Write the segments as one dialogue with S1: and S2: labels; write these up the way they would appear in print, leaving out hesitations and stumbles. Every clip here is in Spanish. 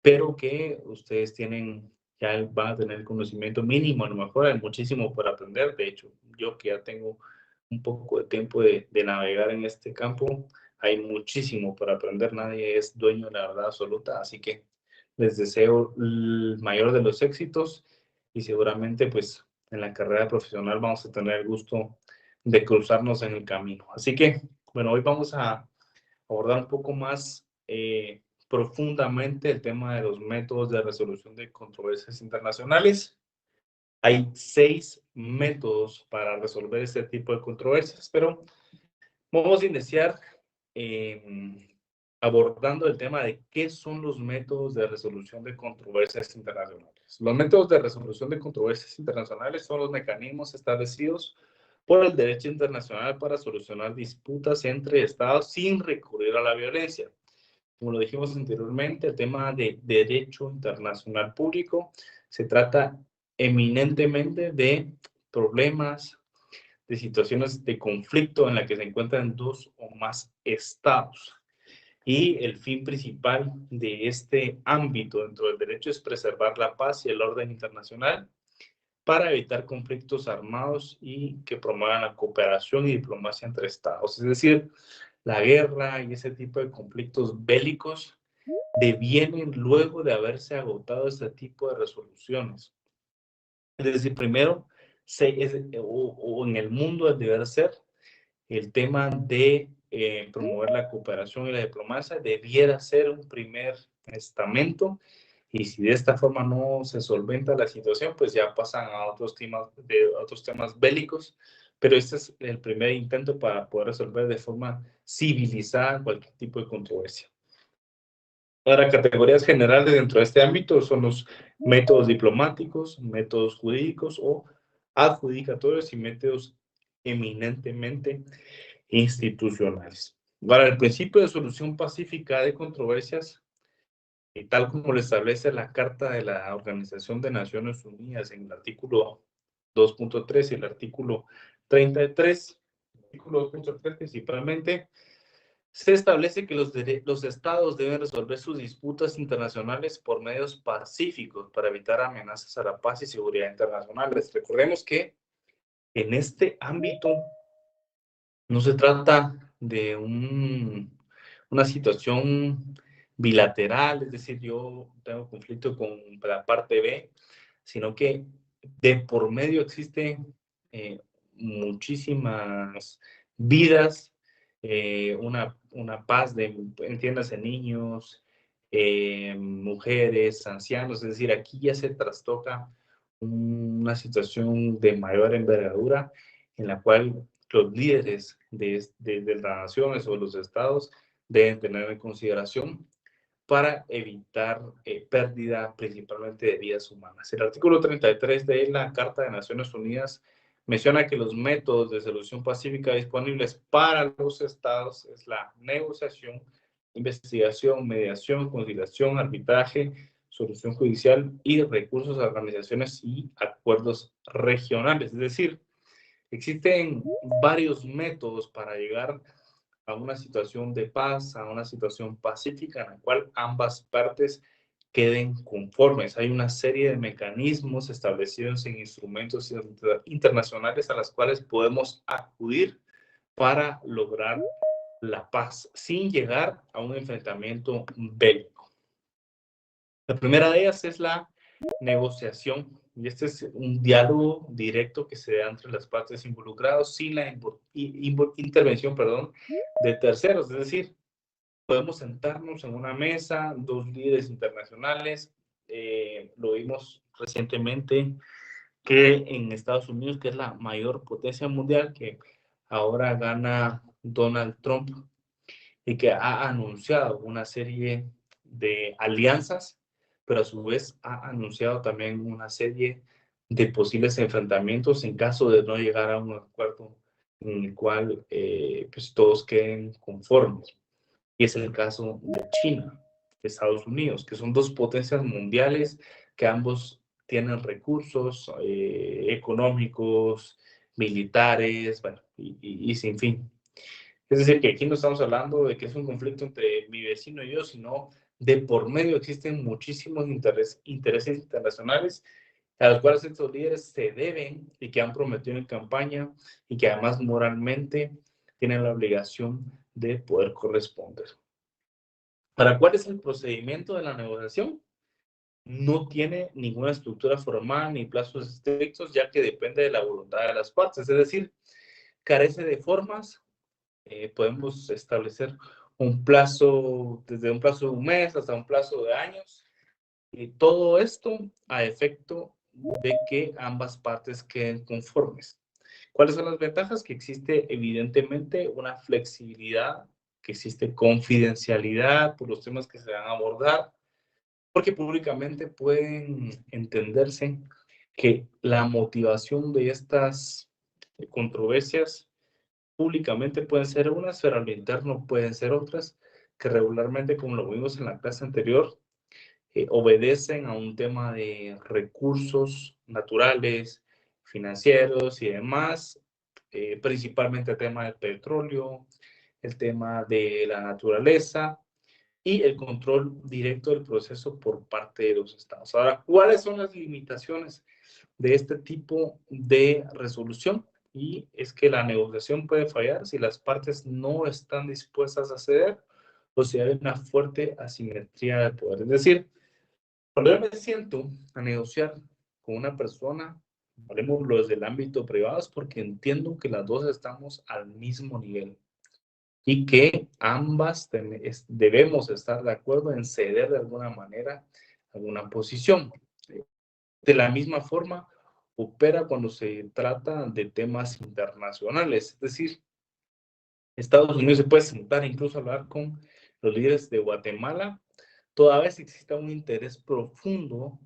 S1: pero que ustedes tienen, ya van a tener conocimiento mínimo, a lo mejor hay muchísimo por aprender. De hecho, yo que ya tengo un poco de tiempo de navegar en este campo, hay muchísimo por aprender, nadie es dueño de la verdad absoluta, así que les deseo el mayor de los éxitos y seguramente pues en la carrera profesional vamos a tener el gusto de cruzarnos en el camino. Así que, bueno, hoy vamos a abordar un poco más profundamente el tema de los métodos de resolución de controversias internacionales. Hay 6 métodos para resolver este tipo de controversias, pero vamos a iniciar abordando el tema de qué son los métodos de resolución de controversias internacionales. Los métodos de resolución de controversias internacionales son los mecanismos establecidos por el derecho internacional para solucionar disputas entre estados sin recurrir a la violencia. Como lo dijimos anteriormente, el tema de derecho internacional público se trata eminentemente de problemas, de situaciones de conflicto en la que se encuentran dos o más estados. Y el fin principal de este ámbito dentro del derecho es preservar la paz y el orden internacional para evitar conflictos armados y que promuevan la cooperación y diplomacia entre estados. Es decir, la guerra y ese tipo de conflictos bélicos devienen luego de haberse agotado este tipo de resoluciones. Es decir, primero, o en el mundo del deber ser, el tema de promover la cooperación y la diplomacia debiera ser un primer estamento, y si de esta forma no se solventa la situación, pues ya pasan a otros temas bélicos, pero este es el primer intento para poder resolver de forma civilizada cualquier tipo de controversia. Ahora, categorías generales dentro de este ámbito son los métodos diplomáticos, métodos jurídicos o adjudicatorios y métodos eminentemente institucionales. Ahora, el principio de solución pacífica de controversias, y tal como lo establece la Carta de la Organización de Naciones Unidas en el artículo 2.3 y el artículo 33, el artículo 2.3 principalmente, se establece que los estados deben resolver sus disputas internacionales por medios pacíficos para evitar amenazas a la paz y seguridad internacionales. Recordemos que en este ámbito no se trata de una situación bilateral, es decir, yo tengo conflicto con la parte B, sino que de por medio existen muchísimas vidas, una paz de, entiéndase, niños, mujeres, ancianos, es decir, aquí ya se trastoca una situación de mayor envergadura en la cual los líderes de las naciones o de los estados deben tener en consideración para evitar pérdida principalmente de vidas humanas. El artículo 33 de la Carta de Naciones Unidas menciona que los métodos de solución pacífica disponibles para los estados es la negociación, investigación, mediación, conciliación, arbitraje, solución judicial y recursos a organizaciones y acuerdos regionales. Es decir, existen varios métodos para llegar a una situación de paz, a una situación pacífica en la cual ambas partes queden conformes. Hay una serie de mecanismos establecidos en instrumentos internacionales a las cuales podemos acudir para lograr la paz sin llegar a un enfrentamiento bélico. La primera de ellas es la negociación, y este es un diálogo directo que se da entre las partes involucradas sin la intervención, de terceros. Es decir, podemos sentarnos en una mesa, dos líderes internacionales, lo vimos recientemente que en Estados Unidos, que es la mayor potencia mundial, que ahora gana Donald Trump y que ha anunciado una serie de alianzas, pero a su vez ha anunciado también una serie de posibles enfrentamientos en caso de no llegar a un acuerdo en el cual pues todos queden conformes. Y es el caso de China, de Estados Unidos, que son dos potencias mundiales que ambos tienen recursos económicos, militares, bueno, y sin fin. Es decir, que aquí no estamos hablando de que es un conflicto entre mi vecino y yo, sino De por medio existen muchísimos intereses internacionales a los cuales estos líderes se deben y que han prometido en campaña y que además moralmente tienen la obligación de poder corresponder. ¿Para cuál es el procedimiento de la negociación? No tiene ninguna estructura formal ni plazos estrictos, ya que depende de la voluntad de las partes, es decir, carece de formas. Podemos establecer un plazo, desde un plazo de un mes hasta un plazo de años, y todo esto a efecto de que ambas partes queden conformes. ¿Cuáles son las ventajas? Que existe evidentemente una flexibilidad, que existe confidencialidad por los temas que se van a abordar, porque públicamente pueden entenderse que la motivación de estas controversias públicamente pueden ser unas, pero al interno pueden ser otras, que regularmente, como lo vimos en la clase anterior, obedecen a un tema de recursos naturales, financieros y demás, principalmente el tema del petróleo, el tema de la naturaleza y el control directo del proceso por parte de los estados. Ahora, ¿cuáles son las limitaciones de este tipo de resolución? Y es que la negociación puede fallar si las partes no están dispuestas a ceder o si hay una fuerte asimetría de poder. Es decir, cuando yo me siento a negociar con una persona, hablemoslo desde el ámbito privado, es porque entiendo que las dos estamos al mismo nivel y que ambas debemos estar de acuerdo en ceder de alguna manera alguna posición. De la misma forma, opera cuando se trata de temas internacionales, es decir, Estados Unidos se puede sentar incluso a hablar con los líderes de Guatemala, toda vez exista un interés profundo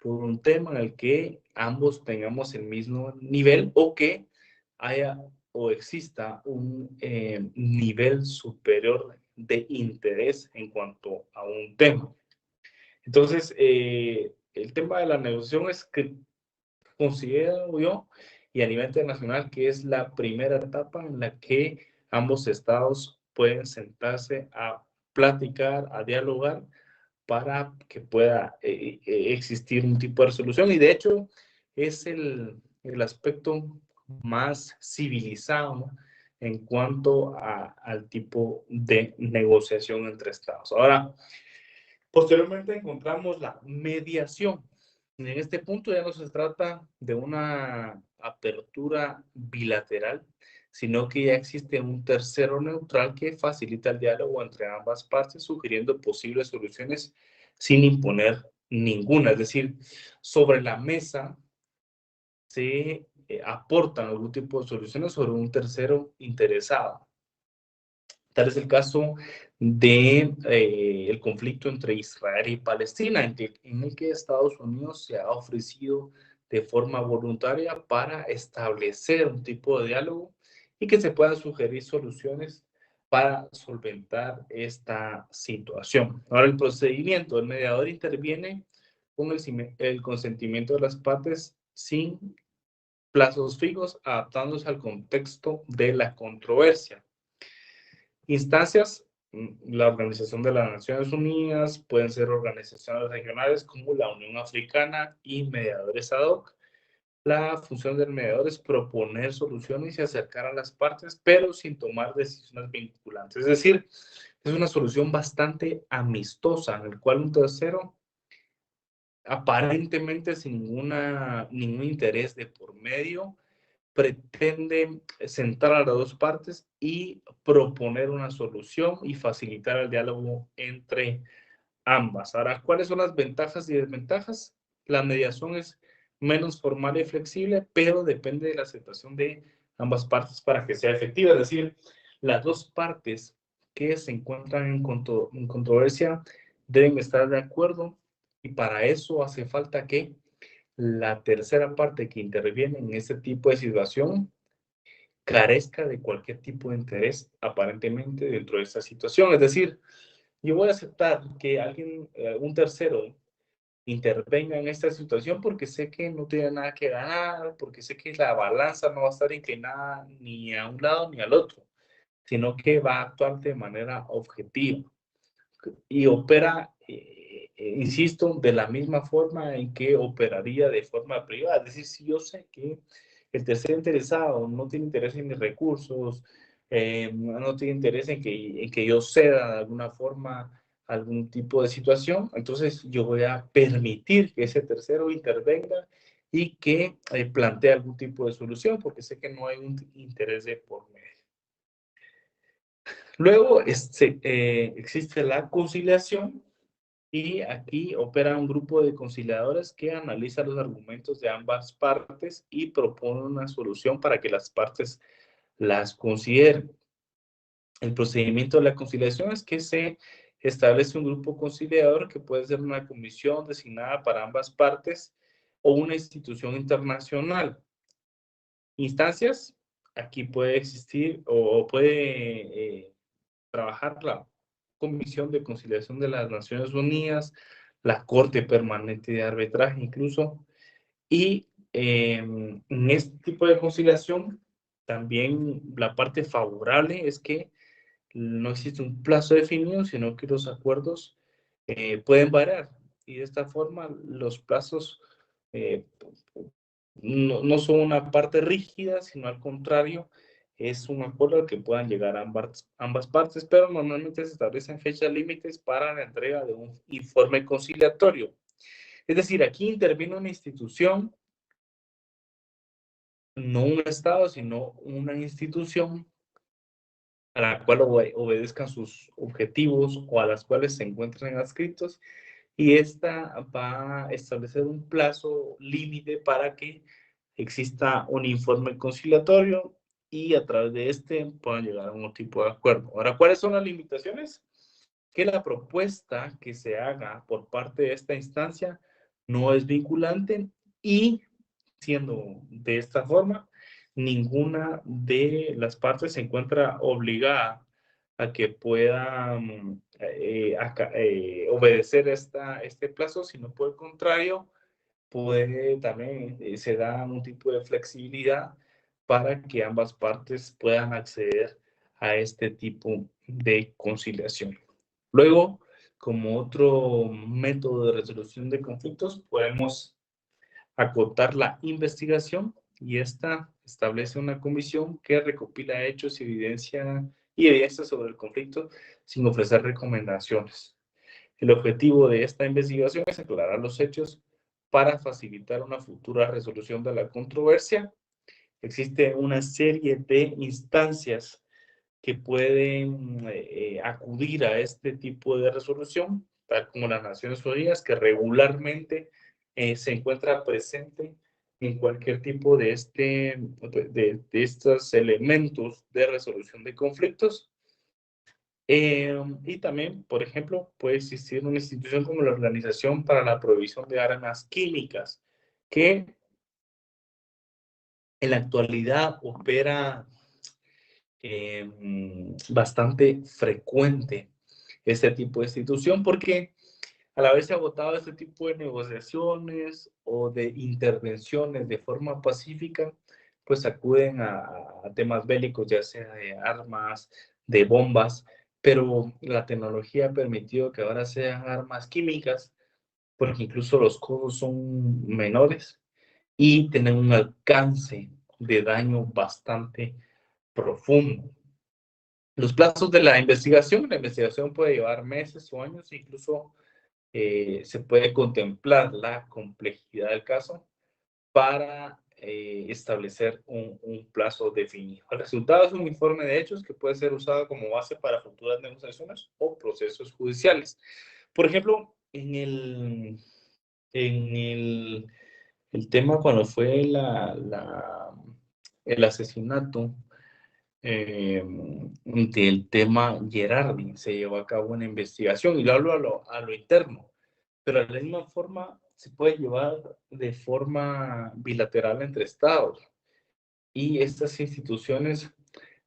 S1: por un tema en el que ambos tengamos el mismo nivel o que haya o exista un nivel superior de interés en cuanto a un tema. Entonces, el tema de la negociación es que considero yo, y a nivel internacional, que es la primera etapa en la que ambos estados pueden sentarse a platicar, a dialogar, para que pueda existir un tipo de resolución. Y de hecho, es el aspecto más civilizado en cuanto al tipo de negociación entre estados. Ahora, posteriormente encontramos la mediación. En este punto ya no se trata de una apertura bilateral, sino que ya existe un tercero neutral que facilita el diálogo entre ambas partes, sugiriendo posibles soluciones sin imponer ninguna. Es decir, sobre la mesa se aportan algún tipo de soluciones sobre un tercero interesado. Tal es el caso de el conflicto entre Israel y Palestina, en el que Estados Unidos se ha ofrecido de forma voluntaria para establecer un tipo de diálogo y que se puedan sugerir soluciones para solventar esta situación. Ahora, el procedimiento, el mediador interviene con el consentimiento de las partes sin plazos fijos, adaptándose al contexto de la controversia. Instancias, la Organización de las Naciones Unidas, pueden ser organizaciones regionales como la Unión Africana y mediadores ad hoc. La función del mediador es proponer soluciones y acercar a las partes, pero sin tomar decisiones vinculantes. Es decir, es una solución bastante amistosa, en el cual un tercero, aparentemente sin ningún interés de por medio, pretende sentar a las dos partes y proponer una solución y facilitar el diálogo entre ambas. Ahora, ¿cuáles son las ventajas y desventajas? La mediación es menos formal y flexible, pero depende de la aceptación de ambas partes para que sea efectiva. Es decir, las dos partes que se encuentran en controversia deben estar de acuerdo y para eso hace falta que la tercera parte que interviene en este tipo de situación carezca de cualquier tipo de interés aparentemente dentro de esta situación. Es decir, yo voy a aceptar que alguien, un tercero, intervenga en esta situación porque sé que no tiene nada que ganar, porque sé que la balanza no va a estar inclinada ni a un lado ni al otro, sino que va a actuar de manera objetiva y opera insisto, de la misma forma en que operaría de forma privada. Es decir, si yo sé que el tercer interesado no tiene interés en mis recursos, no tiene interés en que yo ceda de alguna forma algún tipo de situación, entonces yo voy a permitir que ese tercero intervenga y que plantee algún tipo de solución, porque sé que no hay un interés de por medio. Luego existe la conciliación, y aquí opera un grupo de conciliadores que analiza los argumentos de ambas partes y propone una solución para que las partes las consideren. El procedimiento de la conciliación es que se establece un grupo conciliador que puede ser una comisión designada para ambas partes o una institución internacional. Instancias, aquí puede existir o puede trabajar la Comisión de Conciliación de las Naciones Unidas, la Corte Permanente de Arbitraje incluso, y en este tipo de conciliación también la parte favorable es que no existe un plazo definido, sino que los acuerdos pueden variar, y de esta forma los plazos eh, no son una parte rígida, sino al contrario, es un acuerdo al que puedan llegar ambas partes, pero normalmente se establecen fechas límites para la entrega de un informe conciliatorio. Es decir, aquí interviene una institución, no un Estado, sino una institución a la cual obedezcan sus objetivos o a las cuales se encuentran adscritos, y esta va a establecer un plazo límite para que exista un informe conciliatorio y a través de este puedan llegar a un tipo de acuerdo. Ahora, ¿cuáles son las limitaciones? Que la propuesta que se haga por parte de esta instancia no es vinculante, y siendo de esta forma, ninguna de las partes se encuentra obligada a que pueda obedecer este plazo, sino por el contrario, puede también, se da un tipo de flexibilidad para que ambas partes puedan acceder a este tipo de conciliación. Luego, como otro método de resolución de conflictos, podemos acotar la investigación, y esta establece una comisión que recopila hechos y evidencia sobre el conflicto sin ofrecer recomendaciones. El objetivo de esta investigación es aclarar los hechos para facilitar una futura resolución de la controversia. Existe una serie de instancias que pueden acudir a este tipo de resolución, tal como las Naciones Unidas, que regularmente se encuentra presente en cualquier tipo de estos elementos de resolución de conflictos. Y también, por ejemplo, puede existir una institución como la Organización para la Prohibición de Armas Químicas, que en la actualidad opera bastante frecuente este tipo de institución, porque al haberse agotado este tipo de negociaciones o de intervenciones de forma pacífica, pues acuden a temas bélicos, ya sea de armas, de bombas, pero la tecnología ha permitido que ahora sean armas químicas, porque incluso los costos son menores y tienen un alcance de daño bastante profundo. Los plazos de la investigación puede llevar meses o años, incluso se puede contemplar la complejidad del caso para establecer un plazo definido. El resultado es un informe de hechos que puede ser usado como base para futuras negociaciones o procesos judiciales. Por ejemplo, en el tema cuando fue el asesinato del tema Gerardi, se llevó a cabo una investigación, y lo hablo a lo interno, pero de la misma forma se puede llevar de forma bilateral entre estados, y estas instituciones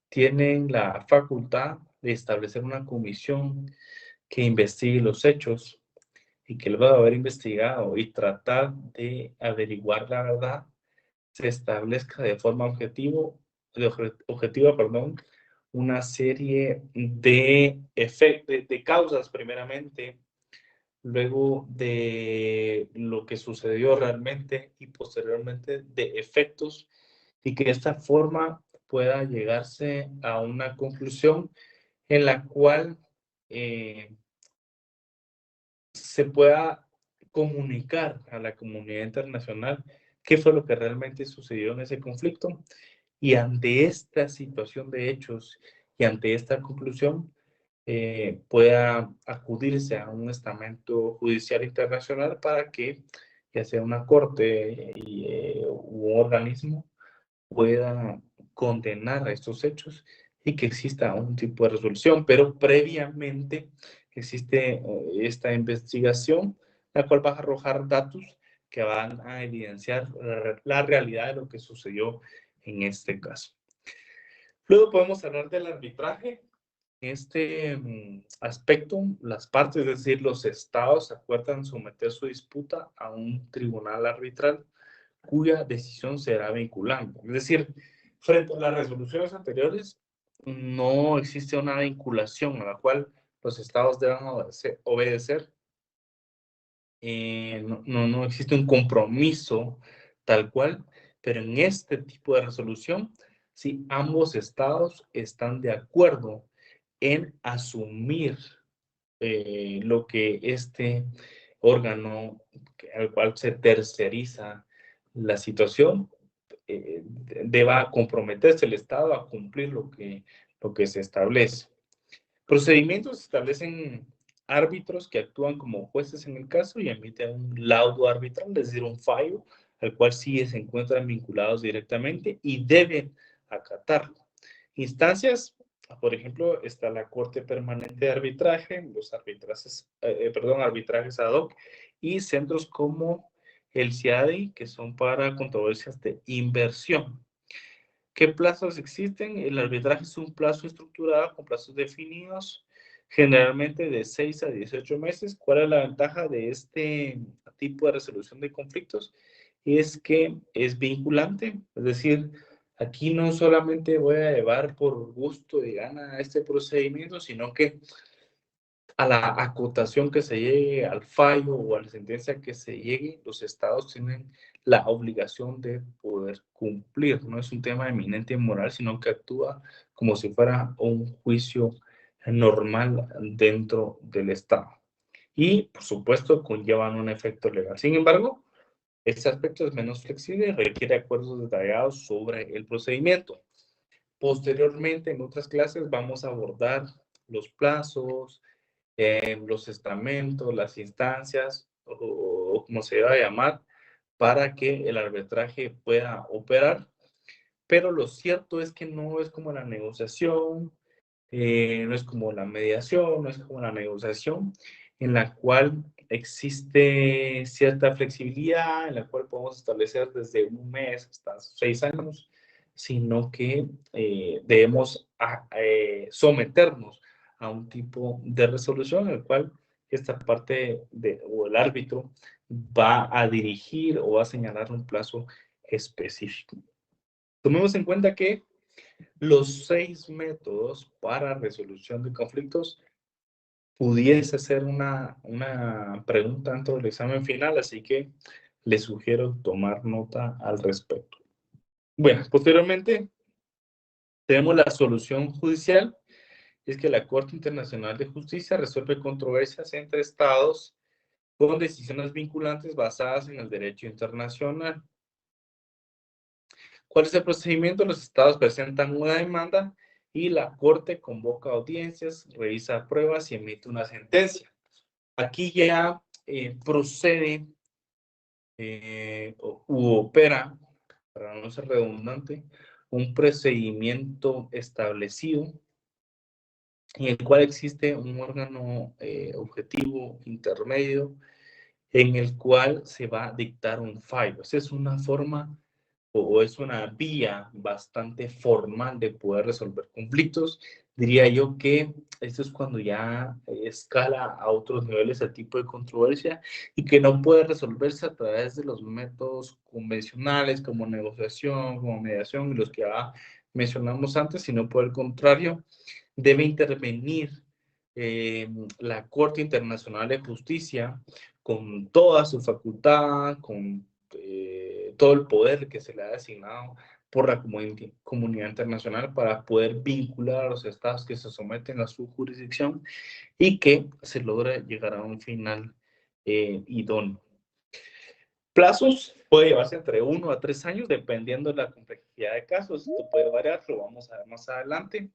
S1: tienen la facultad de establecer una comisión que investigue los hechos, y que luego de haber investigado y tratar de averiguar la verdad, se establezca de forma objetiva, perdón, una serie de causas, primeramente, luego de lo que sucedió realmente y posteriormente de efectos, y que de esta forma pueda llegarse a una conclusión en la cual se pueda comunicar a la comunidad internacional qué fue lo que realmente sucedió en ese conflicto, y ante esta situación de hechos y ante esta conclusión pueda acudirse a un estamento judicial internacional para que ya sea una corte u un organismo pueda condenar a estos hechos y que exista un tipo de resolución, pero previamente existe esta investigación, la cual va a arrojar datos que van a evidenciar la realidad de lo que sucedió en este caso. Luego podemos hablar del arbitraje. En este aspecto, las partes, es decir, los estados, acuerdan someter su disputa a un tribunal arbitral cuya decisión será vinculante. Es decir, frente a las resoluciones anteriores, no existe una vinculación a la cual los estados deban obedecer. No existe un compromiso tal cual, pero en este tipo de resolución, si ambos estados están de acuerdo en asumir lo que este órgano al cual se terceriza la situación, deba comprometerse el Estado a cumplir lo que se establece. Procedimientos establecen árbitros que actúan como jueces en el caso y emiten un laudo arbitral, es decir, un fallo, al cual sí se encuentran vinculados directamente y deben acatarlo. Instancias, por ejemplo, está la Corte Permanente de Arbitraje, los arbitrajes ad hoc, y centros como el CIADI, que son para controversias de inversión. ¿Qué plazos existen? El arbitraje es un plazo estructurado con plazos definidos, generalmente de 6 a 18 meses. ¿Cuál es la ventaja de este tipo de resolución de conflictos? Es que es vinculante, es decir, aquí no solamente voy a llevar por gusto y gana este procedimiento, sino que a la acotación que se llegue, al fallo o a la sentencia que se llegue, los estados tienen la obligación de poder cumplir. No es un tema eminente moral, sino que actúa como si fuera un juicio normal dentro del estado. Y, por supuesto, conllevan un efecto legal. Sin embargo, este aspecto es menos flexible y requiere acuerdos detallados sobre el procedimiento. Posteriormente, en otras clases, vamos a abordar los plazos, los estamentos, las instancias, o como se va a llamar, para que el arbitraje pueda operar. Pero lo cierto es que no es como la negociación, no es como la mediación, no es como la negociación, en la cual existe cierta flexibilidad, en la cual podemos establecer desde un mes hasta 6 años, sino que debemos someternos a un tipo de resolución en el cual esta parte o el árbitro va a dirigir o va a señalar un plazo específico. Tomemos en cuenta que los 6 métodos para resolución de conflictos pudiese ser una pregunta dentro del examen final, así que les sugiero tomar nota al respecto. Bueno, posteriormente tenemos la solución judicial, es que la Corte Internacional de Justicia resuelve controversias entre estados con decisiones vinculantes basadas en el derecho internacional. ¿Cuál es el procedimiento? Los estados presentan una demanda y la Corte convoca audiencias, revisa pruebas y emite una sentencia. Aquí ya procede u opera, para no ser redundante, un procedimiento establecido en el cual existe un órgano objetivo intermedio en el cual se va a dictar un fallo. Esa es una forma o es una vía bastante formal de poder resolver conflictos. Diría yo que esto es cuando ya escala a otros niveles el tipo de controversia y que no puede resolverse a través de los métodos convencionales como negociación, como mediación y los que ya mencionamos antes, sino por el contrario, debe intervenir la Corte Internacional de Justicia, con toda su facultad, con todo el poder que se le ha asignado por la comunidad internacional para poder vincular a los estados que se someten a su jurisdicción y que se logre llegar a un final idóneo. Plazos puede llevarse entre 1 a 3 años, dependiendo de la complejidad de casos. Esto puede variar, lo vamos a ver más adelante.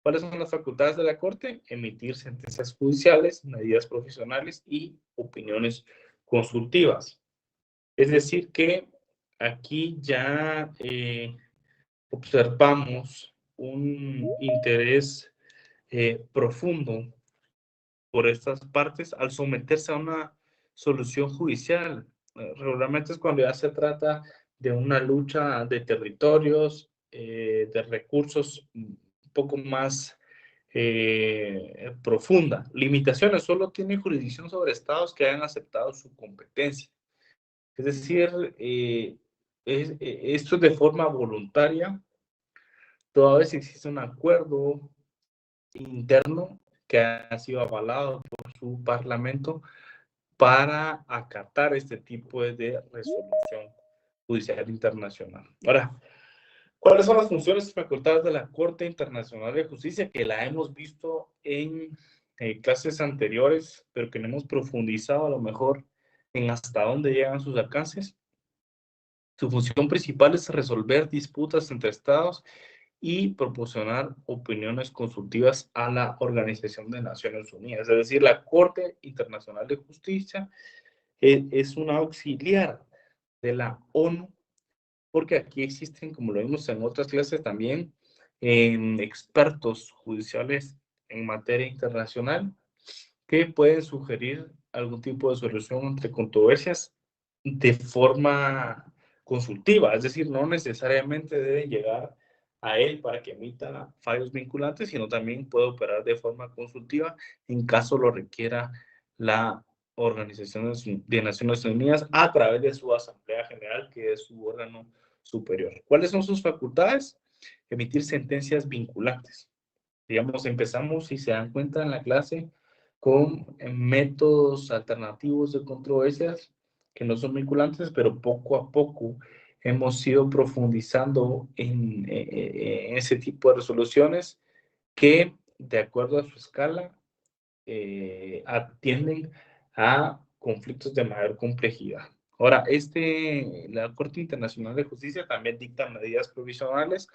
S1: ¿Cuáles son las facultades de la Corte? Emitir sentencias judiciales, medidas profesionales y opiniones consultivas. Es decir, que aquí ya observamos un interés profundo por estas partes al someterse a una solución judicial. Regularmente es cuando ya se trata de una lucha de territorios, de recursos un poco más profunda. Limitaciones, solo tiene jurisdicción sobre estados que hayan aceptado su competencia. Es decir, esto es de forma voluntaria, toda vez existe un acuerdo interno que ha sido avalado por su parlamento para acatar este tipo de resolución judicial internacional. Ahora, ¿cuáles son las funciones y facultades de la Corte Internacional de Justicia? Que la hemos visto en clases anteriores, pero que no hemos profundizado a lo mejor en hasta dónde llegan sus alcances. Su función principal es resolver disputas entre estados y proporcionar opiniones consultivas a la Organización de Naciones Unidas. Es decir, la Corte Internacional de Justicia es una auxiliar de la ONU, porque aquí existen, como lo vimos en otras clases también, expertos judiciales en materia internacional que pueden sugerir algún tipo de solución entre controversias de forma consultiva, es decir, no necesariamente debe llegar a él para que emita fallos vinculantes, sino también puede operar de forma consultiva en caso lo requiera la Organización de Naciones Unidas a través de su Asamblea General, que es su órgano superior. ¿Cuáles son sus facultades? Emitir sentencias vinculantes. Digamos, empezamos, si se dan cuenta en la clase, con métodos alternativos de controversias que no son vinculantes, pero poco a poco hemos ido profundizando en ese tipo de resoluciones que, de acuerdo a su escala, atienden a conflictos de mayor complejidad. Ahora, la Corte Internacional de Justicia también dicta medidas provisionales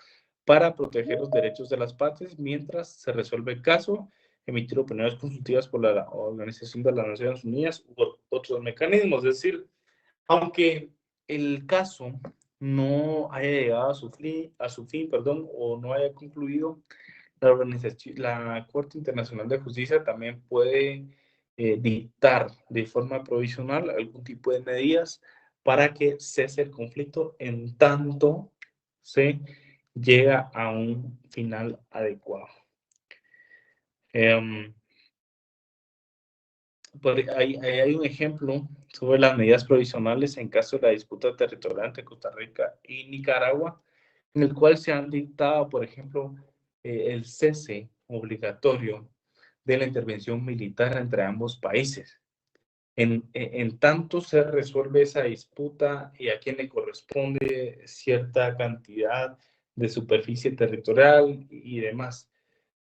S1: para proteger los derechos de las partes mientras se resuelve el caso, emitir opiniones consultivas por la Organización de las Naciones Unidas u otros mecanismos. Es decir, aunque el caso no haya llegado a su fin, perdón, o no haya concluido, la Corte Internacional de Justicia también puede dictar de forma provisional algún tipo de medidas para que cese el conflicto en tanto se llega a un final adecuado. Hay un ejemplo sobre las medidas provisionales en caso de la disputa territorial entre Costa Rica y Nicaragua, en el cual se han dictado, por ejemplo, el cese obligatorio de la intervención militar entre ambos países. En tanto se resuelve esa disputa y a quien le corresponde cierta cantidad de superficie territorial y demás.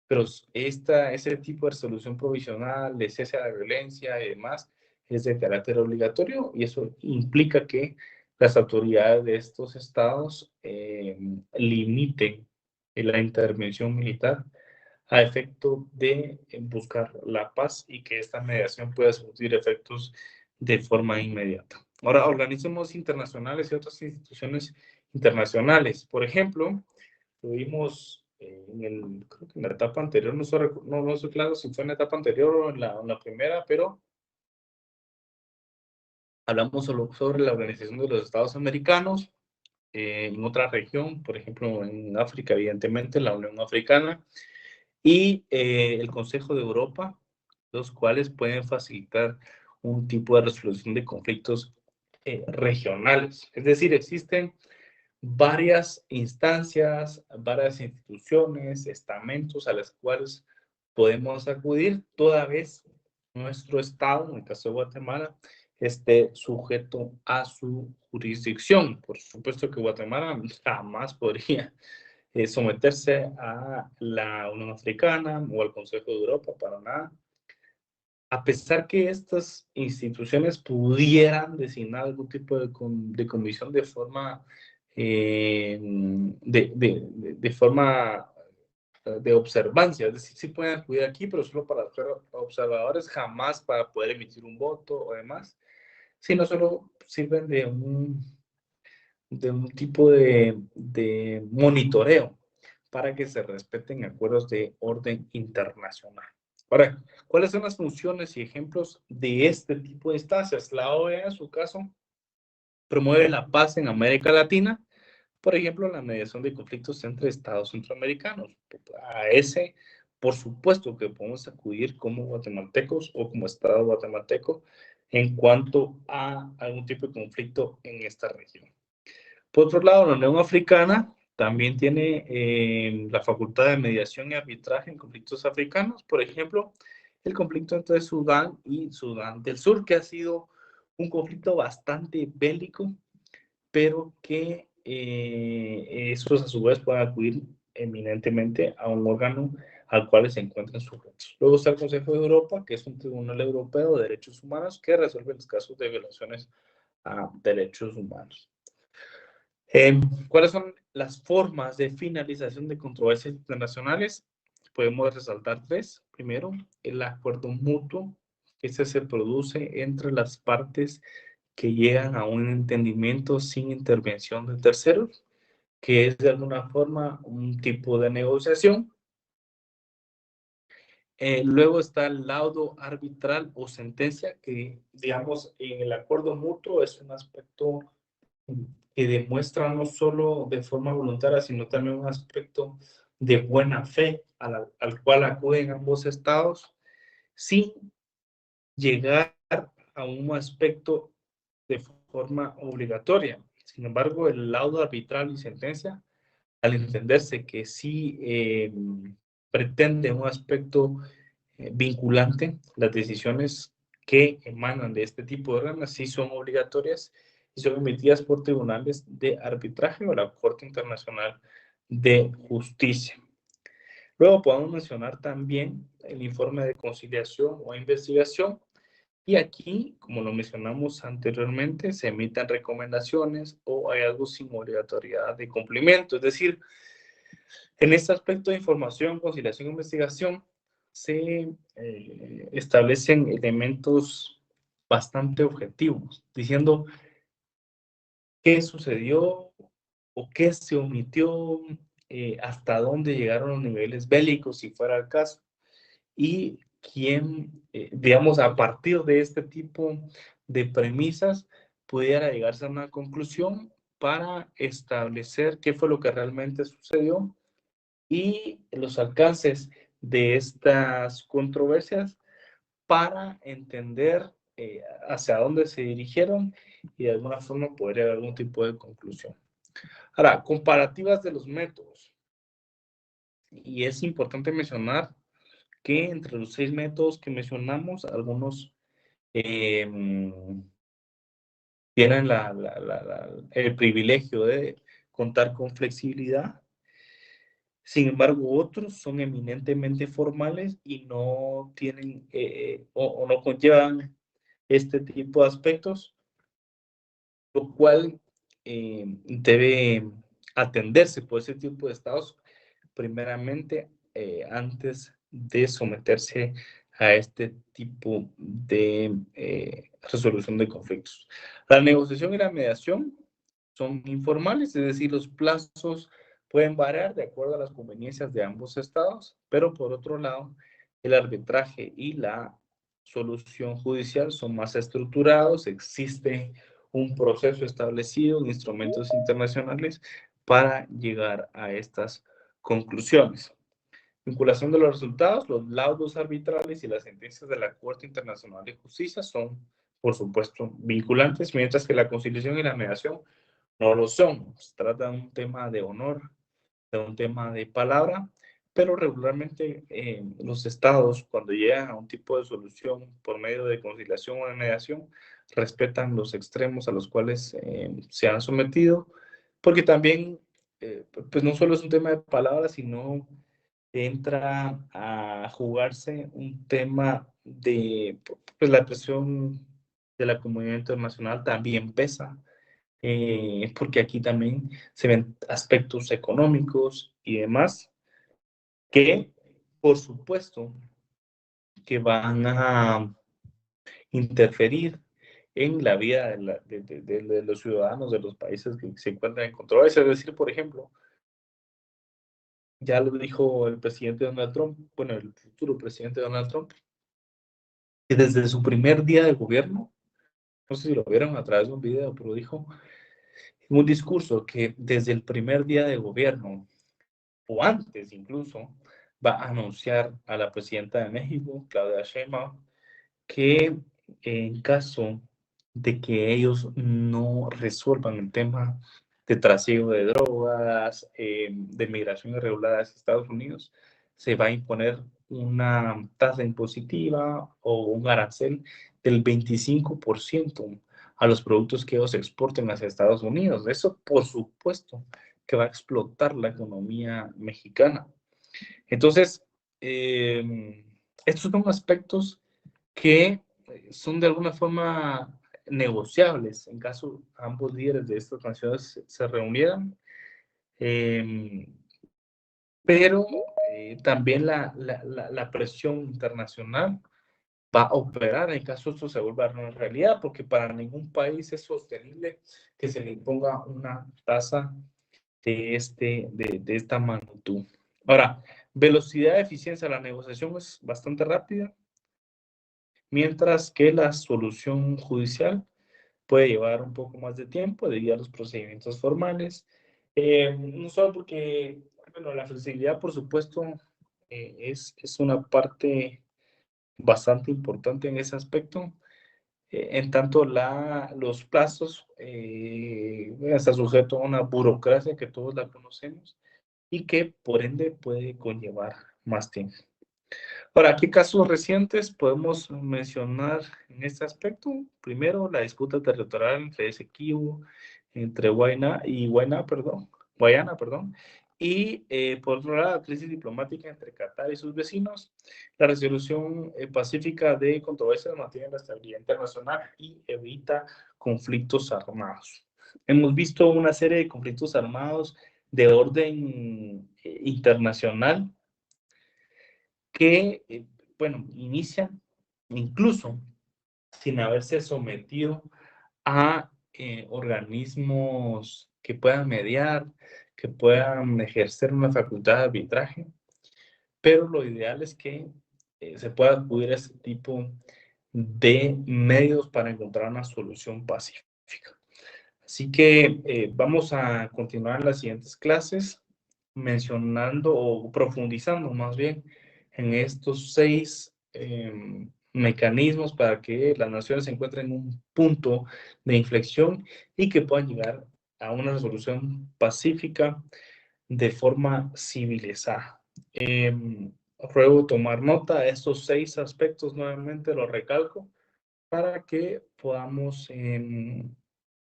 S1: Pero ese tipo de resolución provisional, de cese a la violencia y demás, es de carácter obligatorio y eso implica que las autoridades de estos estados limiten la intervención militar a efecto de buscar la paz y que esta mediación pueda surtir efectos de forma inmediata. Ahora, organismos internacionales y otras instituciones internacionales. Por ejemplo, tuvimos creo que en la etapa anterior, no estoy claro si fue en la etapa anterior o en la primera, pero hablamos solo sobre la Organización de los Estados Americanos, en otra región, por ejemplo, en África, evidentemente, la Unión Africana, y el Consejo de Europa, los cuales pueden facilitar un tipo de resolución de conflictos regionales. Es decir, existen varias instancias, varias instituciones, estamentos a las cuales podemos acudir toda vez nuestro Estado, en el caso de Guatemala, esté sujeto a su jurisdicción. Por supuesto que Guatemala jamás podría someterse a la Unión Africana o al Consejo de Europa, para nada. A pesar que estas instituciones pudieran designar algún tipo de comisión de forma, de forma de observancia, es decir, sí pueden acudir aquí, pero solo para ser observadores, jamás para poder emitir un voto o demás, sino solo sirven de un tipo de monitoreo para que se respeten acuerdos de orden internacional. Ahora, ¿cuáles son las funciones y ejemplos de este tipo de instancias? La OEA, en su caso, promueve la paz en América Latina, por ejemplo, la mediación de conflictos entre estados centroamericanos. A ese, por supuesto que podemos acudir como guatemaltecos o como estado guatemalteco en cuanto a algún tipo de conflicto en esta región. Por otro lado, la Unión Africana también tiene la facultad de mediación y arbitraje en conflictos africanos. Por ejemplo, el conflicto entre Sudán y Sudán del Sur, que ha sido un conflicto bastante bélico, pero que estos a su vez pueden acudir eminentemente a un órgano al cual se encuentran sujetos. Luego está el Consejo de Europa, que es un tribunal europeo de derechos humanos que resuelve los casos de violaciones a derechos humanos. ¿Cuáles son las formas de finalización de controversias internacionales? Podemos resaltar tres. Primero, el acuerdo mutuo. Este se produce entre las partes que llegan a un entendimiento sin intervención de terceros, que es de alguna forma un tipo de negociación. Luego está el laudo arbitral o sentencia, que digamos en el acuerdo mutuo es un aspecto que demuestra no solo de forma voluntaria, sino también un aspecto de buena fe al cual acuden ambos estados sin llegar a un aspecto de forma obligatoria. Sin embargo, el laudo arbitral y sentencia, al entenderse que sí pretende un aspecto vinculante, las decisiones que emanan de este tipo de órganos sí son obligatorias y son emitidas por tribunales de arbitraje o la Corte Internacional de Justicia. Luego podemos mencionar también el informe de conciliación o investigación, y aquí, como lo mencionamos anteriormente, se emiten recomendaciones o hay algo sin obligatoriedad de cumplimiento. Es decir, en este aspecto de información, conciliación e investigación, se establecen elementos bastante objetivos, diciendo qué sucedió o qué se omitió, hasta dónde llegaron los niveles bélicos, si fuera el caso, y quién, digamos, a partir de este tipo de premisas, pudiera llegarse a una conclusión para establecer qué fue lo que realmente sucedió y los alcances de estas controversias para entender hacia dónde se dirigieron y de alguna forma poder llegar a algún tipo de conclusión. Ahora, comparativas de los métodos. Y es importante mencionar que entre los 6 métodos que mencionamos, algunos tienen el privilegio de contar con flexibilidad. Sin embargo, otros son eminentemente formales y no tienen o no conllevan este tipo de aspectos, lo cual debe atenderse por ese tipo de estados primeramente antes de someterse a este tipo de resolución de conflictos. La negociación y la mediación son informales, es decir, los plazos pueden variar de acuerdo a las conveniencias de ambos estados, pero por otro lado, el arbitraje y la solución judicial son más estructurados, existe un proceso establecido, instrumentos internacionales para llegar a estas conclusiones. Vinculación de los resultados, los laudos arbitrales y las sentencias de la Corte Internacional de Justicia son, por supuesto, vinculantes, mientras que la conciliación y la mediación no lo son. Se trata de un tema de honor, de un tema de palabra, pero regularmente los estados, cuando llegan a un tipo de solución por medio de conciliación o de mediación, respetan los extremos a los cuales se han sometido, porque también, pues no solo es un tema de palabras, sino entra a jugarse un tema de, pues la presión de la comunidad internacional también pesa, porque aquí también se ven aspectos económicos y demás que, por supuesto, que van a interferir en la vida de los ciudadanos de los países que se encuentran en controversia. Es decir, por ejemplo, ya lo dijo el presidente Donald Trump, bueno, el futuro presidente Donald Trump, que desde su primer día de gobierno, no sé si lo vieron a través de un video, pero dijo en un discurso que desde el primer día de gobierno, o antes incluso, va a anunciar a la presidenta de México, Claudia Sheinbaum, que en caso de que ellos no resuelvan el tema de trasiego de drogas, de migración irregular hacia Estados Unidos, se va a imponer una tasa impositiva o un arancel del 25% a los productos que ellos exporten hacia Estados Unidos. Eso, por supuesto, que va a explotar la economía mexicana. Entonces, estos son aspectos que son de alguna forma negociables en caso ambos líderes de estas naciones se reunieran, eh, pero también la presión internacional va a operar en caso esto se vuelva una realidad, porque para ningún país es sostenible que se le imponga una tasa de esta magnitud. Ahora, velocidad, eficiencia, la negociación es bastante rápida, mientras que la solución judicial puede llevar un poco más de tiempo debido a los procedimientos formales. No solo porque, bueno, la flexibilidad, por supuesto, es una parte bastante importante en ese aspecto. En tanto, los plazos está sujeto a una burocracia que todos la conocemos y que por ende puede conllevar más tiempo. Ahora, ¿qué casos recientes podemos mencionar en este aspecto? Primero, la disputa territorial entre Esequibo, entre Guayana, perdón, y por otro lado, la crisis diplomática entre Qatar y sus vecinos. La resolución pacífica de controversias mantiene la estabilidad internacional y evita conflictos armados. Hemos visto una serie de conflictos armados de orden internacional que, bueno, inician incluso sin haberse sometido a organismos que puedan mediar, que puedan ejercer una facultad de arbitraje, pero lo ideal es que se pueda acudir a este tipo de medios para encontrar una solución pacífica. Así que vamos a continuar en las siguientes clases mencionando o profundizando más bien en estos 6 mecanismos para que las naciones se encuentren en un punto de inflexión y que puedan llegar a una resolución pacífica de forma civilizada. Ruego tomar nota de estos 6 aspectos, nuevamente lo recalco, para que podamos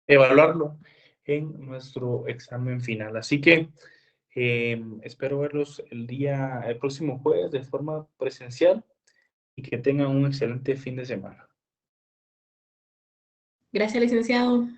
S1: evaluarlo en nuestro examen final. Así que espero verlos el próximo jueves de forma presencial y que tengan un excelente fin de semana.
S2: Gracias, licenciado.